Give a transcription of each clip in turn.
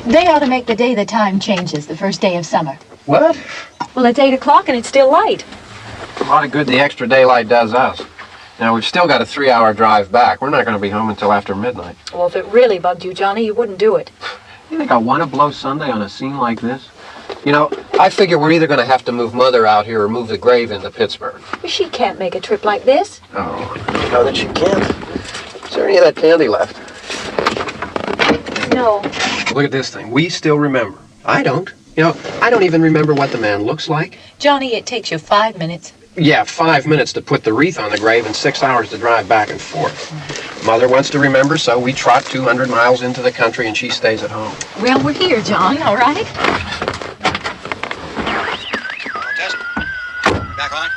They ought to make the day the time changes, the first day of summer. What? Well, it's 8 o'clock and it's still light. A lot of good the extra daylight does us. Now, we've still got a 3-hour drive back. We're not going to be home until after midnight. Well, if it really bugged you, Johnny, you wouldn't do it. You think I want to blow Sunday on a scene like this? You know, I figure we're either going to have to move Mother out here or move the grave into Pittsburgh. She can't make a trip like this. Oh, you know that she can't. Is there any of that candy left? No. Look at this thing. We still remember. I don't. You know, I don't even remember what the man looks like. Johnny, it takes you 5 minutes. Yeah, 5 minutes to put the wreath on the grave and 6 hours to drive back and forth. Mother wants to remember, so we trot 200 miles into the country and she stays at home. Well, we're here, John, all right? Test. Back on?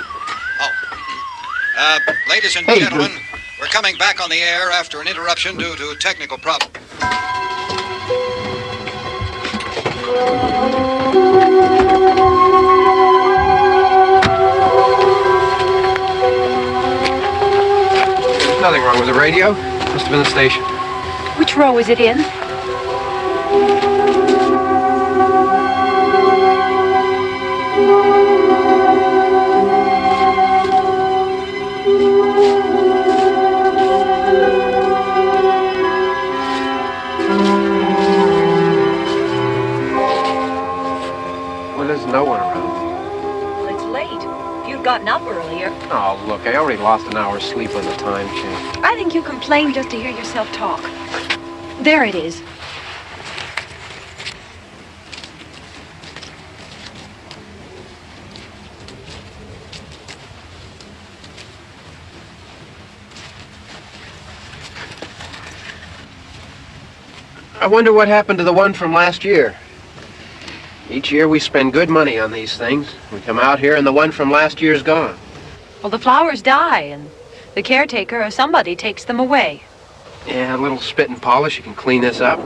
Oh. Ladies and gentlemen, we're coming back on the air after an interruption due to technical problem. There's nothing wrong with the radio. Must have been the station. Which row is it in? Well, there's no one around. Well, it's late. If you'd gotten up earlier. Oh, look, I already lost an hour's sleep when the time changed. I think you complain just to hear yourself talk. There it is. I wonder what happened to the one from last year. Each year we spend good money on these things. We come out here and the one from last year's gone. Well, the flowers die, and the caretaker or somebody takes them away. Yeah, a little spit and polish. You can clean this up.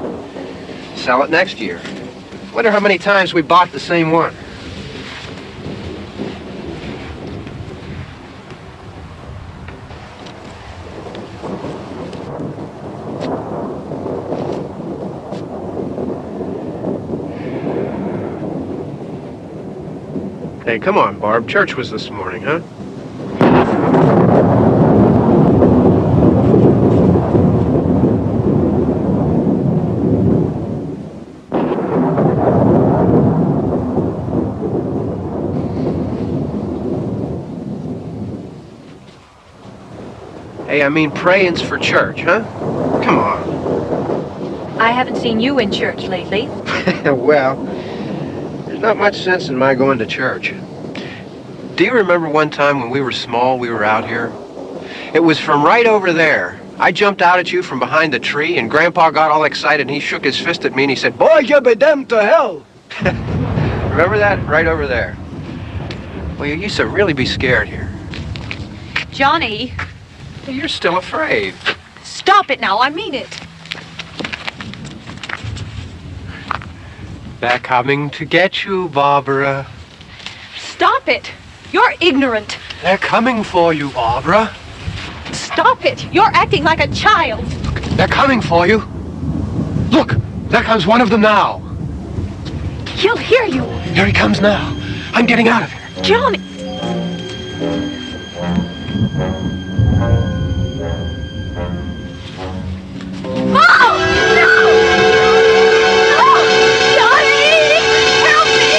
Sell it next year. Wonder how many times we bought the same one. Hey, come on, Barb. Church was this morning, huh? Hey, I mean praying's for church, huh? Come on. I haven't seen you in church lately. Well, there's not much sense in my going to church. Do you remember one time when we were small, we were out here? It was from right over there. I jumped out at you from behind the tree, and Grandpa got all excited, and he shook his fist at me, and he said, "Boy, you be damned to hell." Remember that? Right over there. Well, you used to really be scared here. Johnny. You're still afraid. Stop it now, I mean it. They're coming to get you, Barbara. Stop it. You're ignorant. They're coming for you, Barbara. Stop it. You're acting like a child. They're coming for you. Look, there comes one of them now. He'll hear you. Here he comes now. I'm getting out of here. Johnny. Oh, no! Oh, Johnny! Help me!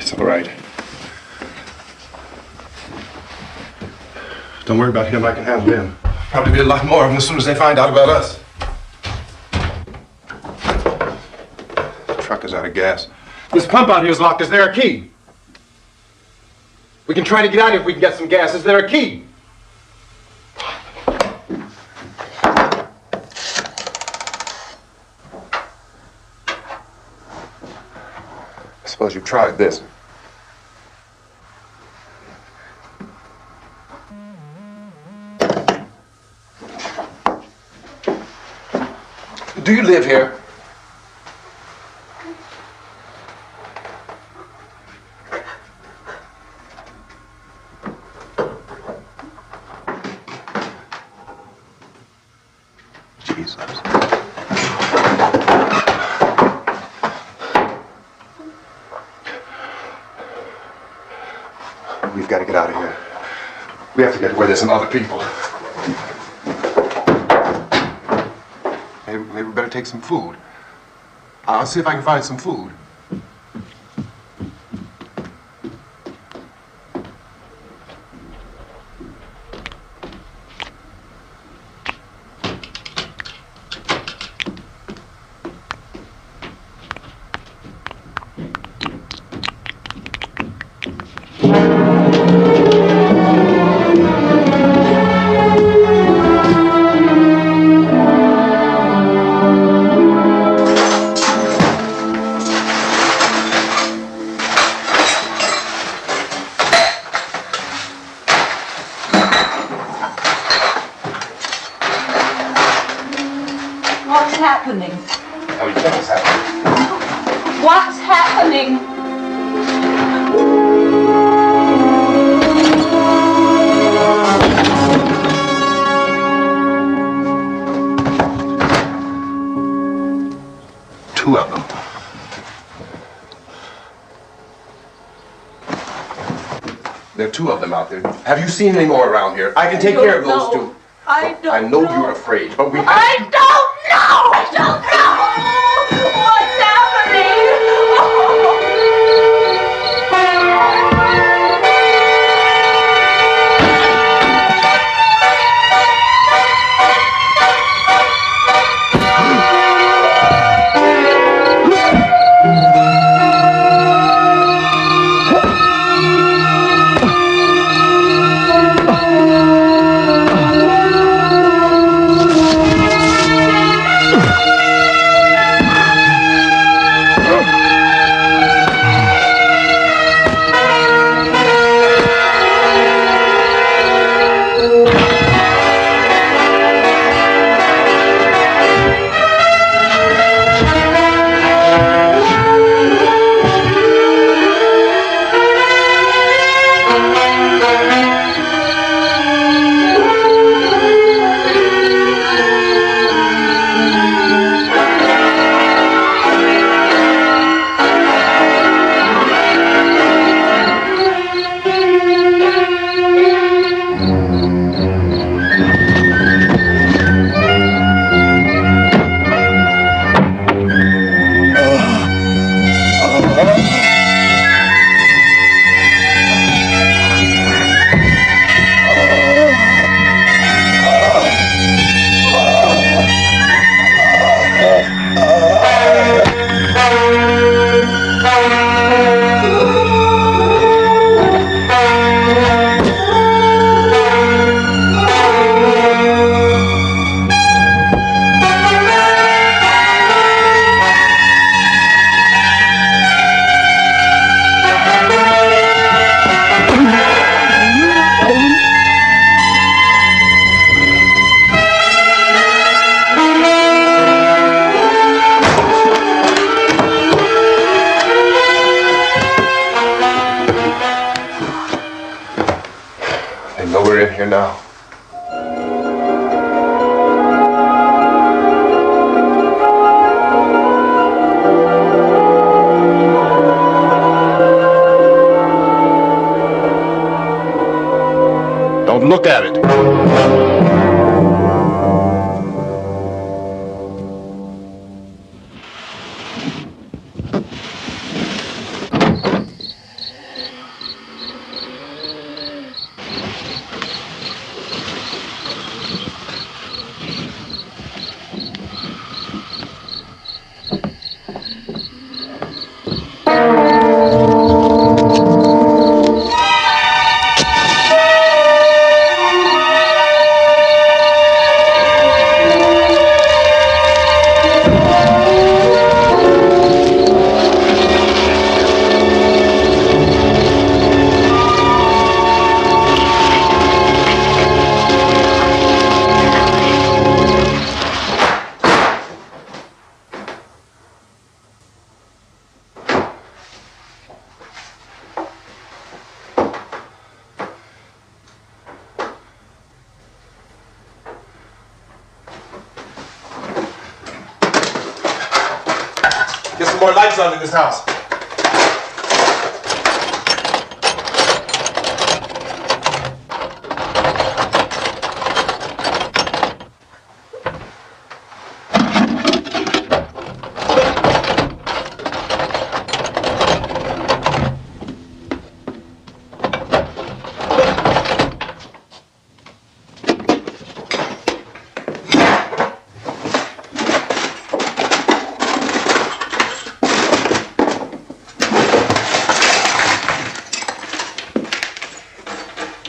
It's all right. Don't worry about him. I can handle him. Probably be a lot more of them as soon as they find out about us. The truck is out of gas. This pump out here is locked. Is there a key? We can try to get out here if we can get some gas. Is there a key? I suppose you tried this. Do you live here? Jesus. We've got to get out of here. We have to get to where there's some other people. Maybe we better take some food. I'll see if I can find some food. What's happening? How do you think it's happening? What's happening? Two of them. There are two of them out there. Have you seen any more around here? I can take care of those two. I don't I know you're afraid, but we have I don't know! I don't know! What's happening? They know we're in here now. Don't look at it. more lights on in this house.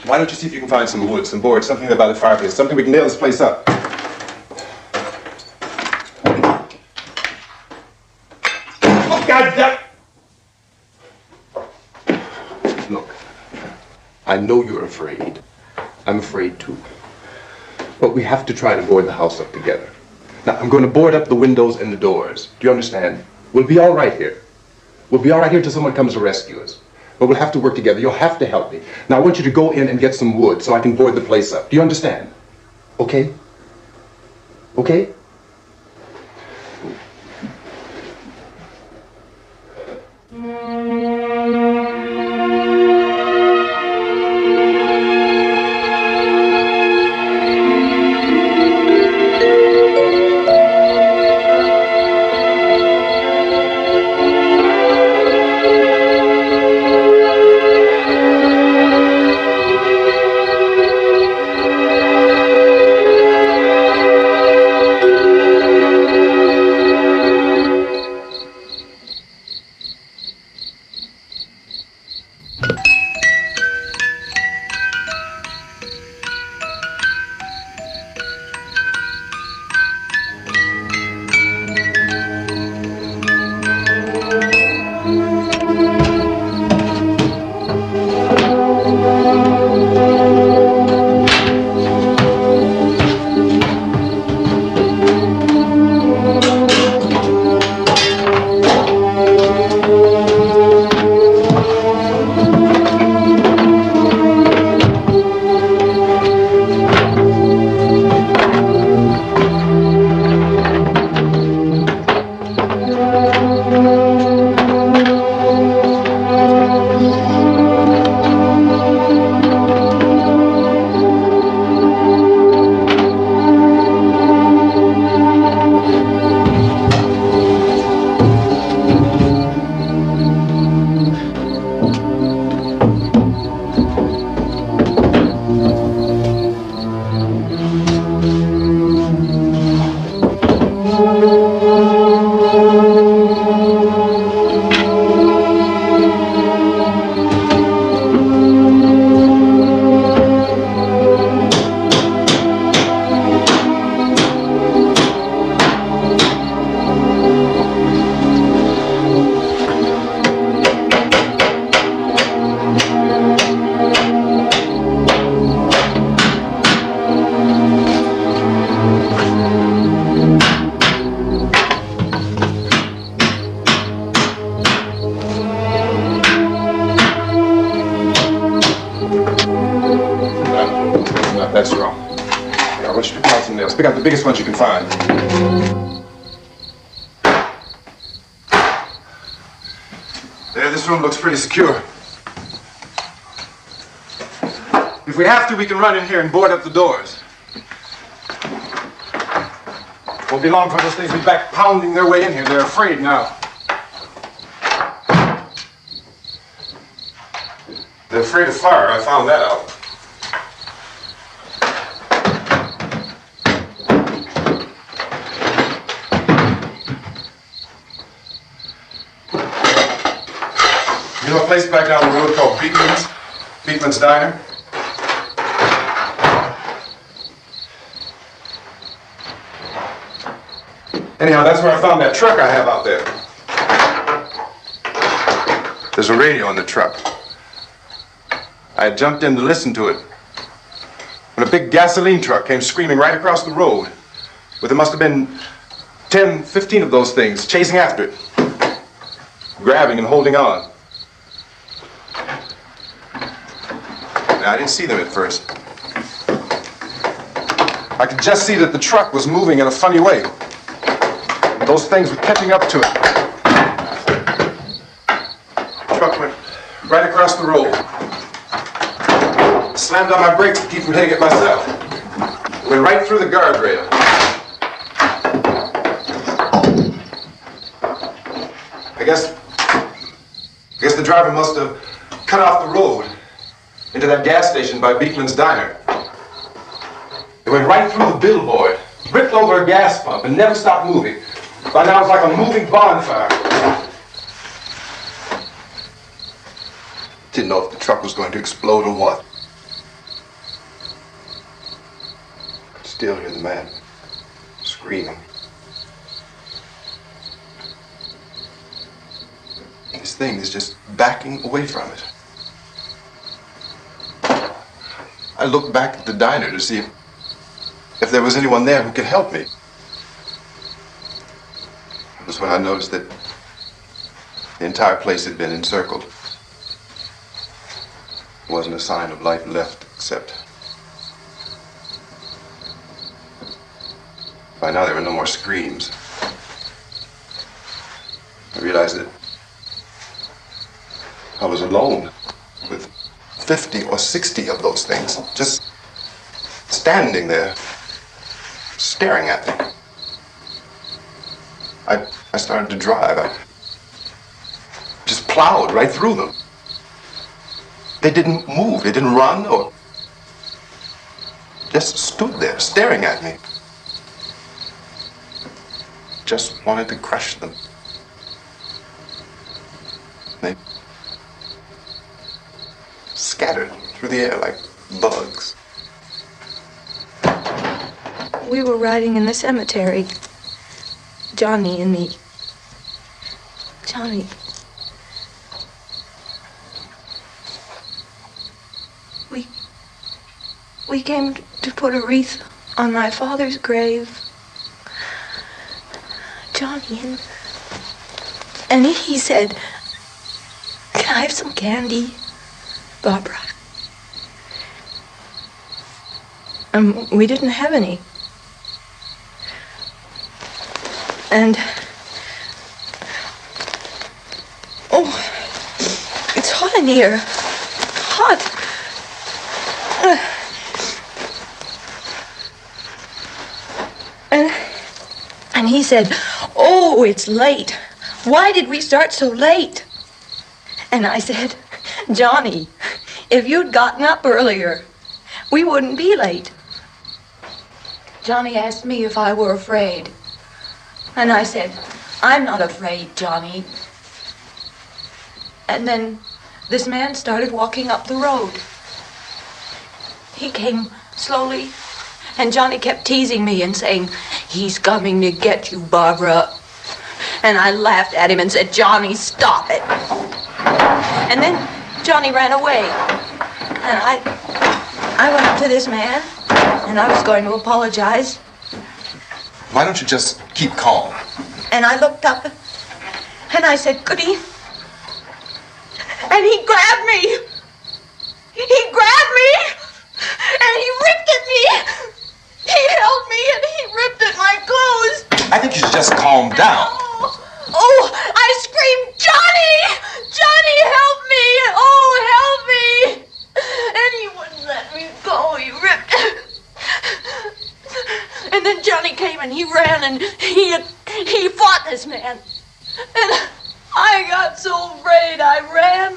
Why don't you see if you can find some wood, some boards, something about the fireplace, something we can nail this place up. Oh, God damn! Look, I know you're afraid. I'm afraid too. But we have to try to board the house up together. Now, I'm going to board up the windows and the doors. Do you understand? We'll be all right here. We'll be all right here till someone comes to rescue us. But we'll have to work together. You'll have to help me. Now, I want you to go in and get some wood so I can board the place up. Do you understand? Okay? Okay? That's wrong. Now, I want you to pick out some nails. Pick out the biggest ones you can find. There, this room looks pretty secure. If we have to, we can run in here and board up the doors. Won't be long for those things to be back pounding their way in here. They're afraid now. They're afraid of fire. I found that out. You know a place back down the road called Beekman's Diner? Anyhow, that's where I found that truck I have out there. There's a radio in the truck. I had jumped in to listen to it when a big gasoline truck came screaming right across the road with, there must have been 10, 15 of those things chasing after it, grabbing and holding on. Now, I didn't see them at first. I could just see that the truck was moving in a funny way. Those things were catching up to it. right across the road. Slammed on my brakes to keep from hitting it myself. Went right through the guardrail. I guess the driver must have cut off the road into that gas station by Beekman's Diner. It went right through the billboard, ripped over a gas pump, and never stopped moving. By now it's like a moving bonfire. Didn't know if the truck was going to explode or what. Could still hear the man screaming. This thing is just backing away from it. I looked back at the diner to see if there was anyone there who could help me. It was when I noticed that the entire place had been encircled. There wasn't a sign of life left except by now there were no more screams. I realized that I was alone with 50 or 60 of those things, just standing there, staring at me. I started to drive. I just plowed right through them. They didn't move, they didn't run, or just stood there, staring at me. Just wanted to crush them. They scattered through the air like bugs. We were riding in the cemetery, Johnny and me. Johnny. We came to put a wreath on my father's grave. Johnny, and he said, "Can I have some candy, Barbara?" We didn't have any. And, oh, it's hot in here. Hot. And he said, "Oh, it's late. Why did we start so late?" And I said, "Johnny, if you'd gotten up earlier, we wouldn't be late." Johnny asked me if I were afraid. And I said, "I'm not afraid, Johnny." And then this man started walking up the road. He came slowly, and Johnny kept teasing me and saying, "He's coming to get you, Barbara." And I laughed at him and said, "Johnny, stop it." And then Johnny ran away. And I went up to this man, and I was going to apologize. Why don't you just keep calm? And I looked up, and I said, "Goody." And he grabbed me. He grabbed me, and he ripped at me. He held me, and he ripped at my clothes. I think you should just calm down. Oh, I screamed, "Johnny! Johnny, help me! Oh, help me!" And he wouldn't let me go. He ripped. And then Johnny came and he ran and he fought this man. And I got so afraid. I ran.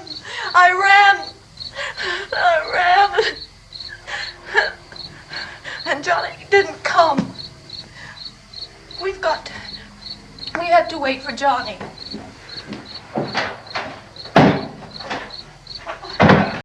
And Johnny didn't come. We have to wait for Johnny.